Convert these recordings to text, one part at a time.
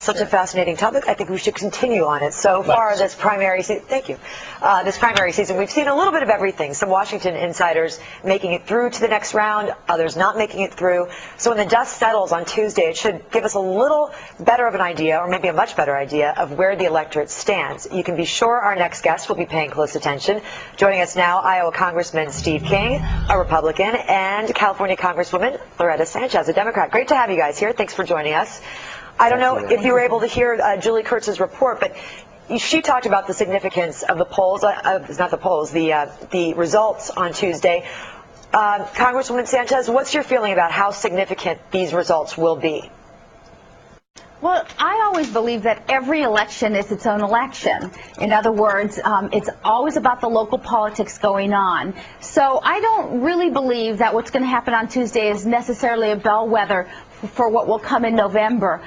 Such a fascinating topic. I think we should continue on it. So far this primary season, thank you. This primary season, we've seen a little bit of everything. Some Washington insiders making it through to the next round, others not making it through. So when the dust settles on Tuesday, it should give us a little better of an idea, or maybe a much better idea, of where the electorate stands. You can be sure our next guest will be paying close attention. Joining us now, Iowa Congressman Steve King, a Republican, and California Congresswoman Loretta Sanchez, a Democrat. Great to have you guys here. Thanks for joining us. I don't know if you were able to hear Julie Kurtz's report, but she talked about the significance of the polls, not the polls, the results on Tuesday. Congresswoman Sanchez, what's your feeling about how significant these results will be? Well, I always believe that every election is its own election. In other words, it's always about the local politics going on. So I don't really believe that what's going to happen on Tuesday is necessarily a bellwether for what will come in November.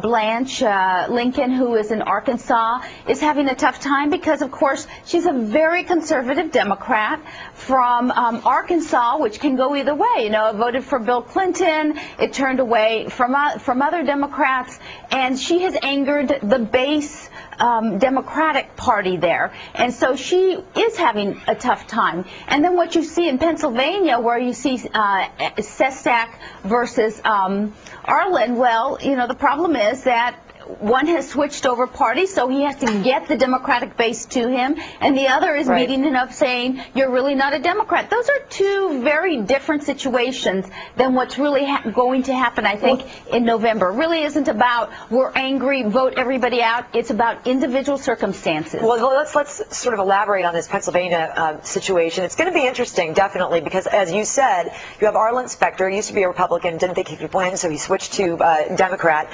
Blanche Lincoln, who is in Arkansas, is having a tough time because, of course, she's a very conservative Democrat from Arkansas, which can go either way. You know, it voted for Bill Clinton, it turned away from other Democrats, and she has angered the base Democratic Party there, and so she is having a tough time. And then what you see in Pennsylvania, where you see Sestak versus Arlen, well, you know, the problem is that one has switched over parties, so he has to get the Democratic base to him, and the other is meeting him up saying, you're really not a Democrat. Those are two very different situations than what's really going to happen, I think, in November. It really isn't about we're angry, vote everybody out. It's about individual circumstances. Well, let's sort of elaborate on this Pennsylvania situation. It's going to be interesting, definitely, because as you said, you have Arlen Specter, used to be a Republican, didn't think he could win, so he switched to Democrat,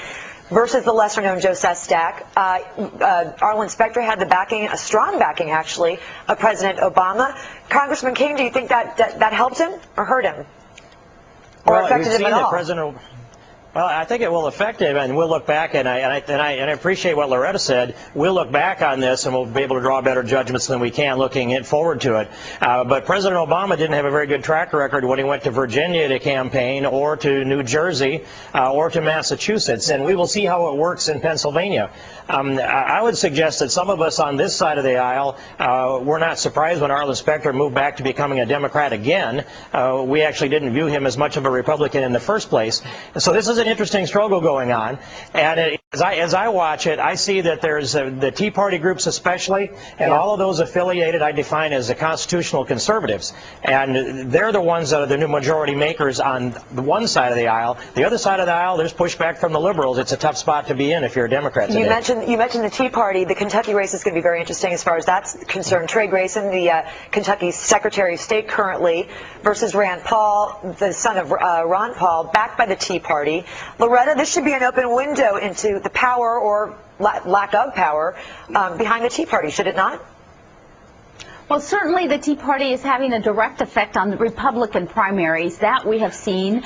versus the lesser-known Joe Sestak. Arlen Specter had the backing, a strong backing, actually, of President Obama. Congressman King, do you think that helped him or hurt him? Or affected him at all? Well, I think it will affect him, and we'll look back, and I appreciate what Loretta said. We'll look back on this, and we'll be able to draw better judgments than we can looking forward to it. But President Obama didn't have a very good track record when he went to Virginia to campaign, or to New Jersey, or to Massachusetts, and we will see how it works in Pennsylvania. I would suggest that some of us on this side of the aisle were not surprised when Arlen Specter moved back to becoming a Democrat again. We actually didn't view him as much of a Republican in the first place. So this is an interesting struggle going on, and as I watch it, I see that there's the Tea Party groups especially, and all of those affiliated I define as the constitutional conservatives, and they're the ones that are the new majority makers on the one side of the aisle. The other side of the aisle, there's pushback from the liberals. It's a tough spot to be in if you're a Democrat today. You mentioned the Tea Party. The Kentucky race is going to be very interesting as far as that's concerned. Trey Grayson, the Kentucky Secretary of State currently, versus Rand Paul, the son of Ron Paul, backed by the Tea Party. Loretta, this should be an open window into the power or lack of power behind the Tea Party, should it not? Well, certainly the Tea Party is having a direct effect on the Republican primaries. That we have seen.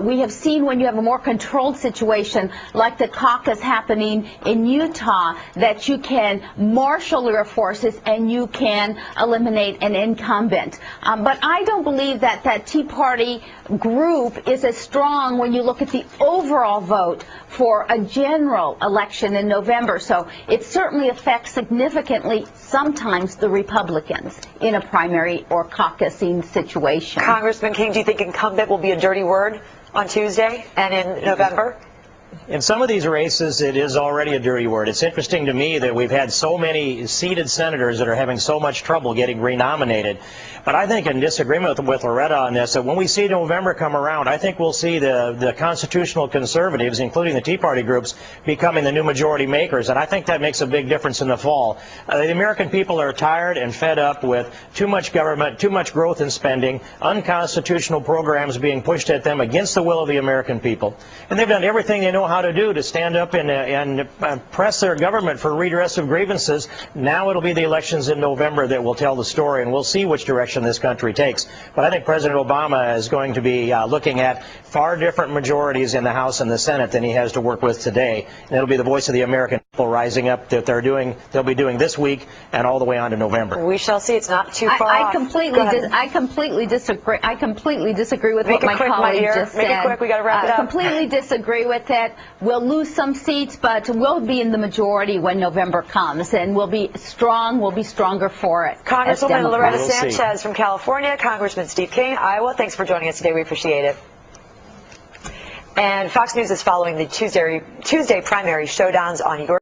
We have seen when you have a more controlled situation, like the caucus happening in Utah, that you can marshal your forces and you can eliminate an incumbent. But I don't believe that that Tea Party group is as strong when you look at the overall vote for a general election in November. So it certainly affects significantly sometimes the Republicans in a primary or caucusing situation. Congressman King, do you think incumbent will be a dirty word on Tuesday and in November? In some of these races, it is already a dirty word. It's interesting to me that we've had so many seated senators that are having so much trouble getting renominated. But I think, in disagreement with Loretta on this, that when we see November come around, I think we'll see the constitutional conservatives, including the Tea Party groups, becoming the new majority makers. And I think that makes a big difference in the fall. The American people are tired and fed up with too much government, too much growth in spending, unconstitutional programs being pushed at them against the will of the American people. And they've done everything they know how to do to stand up and press their government for redress of grievances. Now it'll be the elections in November that will tell the story, and we'll see which direction this country takes. But I think President Obama is going to be looking at far different majorities in the House and the Senate than he has to work with today, and it'll be the voice of the American rising up that they'll be doing this week and all the way on to November. We shall see. It's not too far I off. completely disagree. I completely disagree with what my colleague just said. Make it quick. We got to wrap it up. Completely disagree with it. We'll lose some seats, but we'll be in the majority when November comes, and we'll be strong. We'll be stronger for it. Congresswoman Loretta We'll see. Sanchez from California, Congressman Steve King, Iowa. Thanks for joining us today. We appreciate it. And Fox News is following the Tuesday primary showdowns on your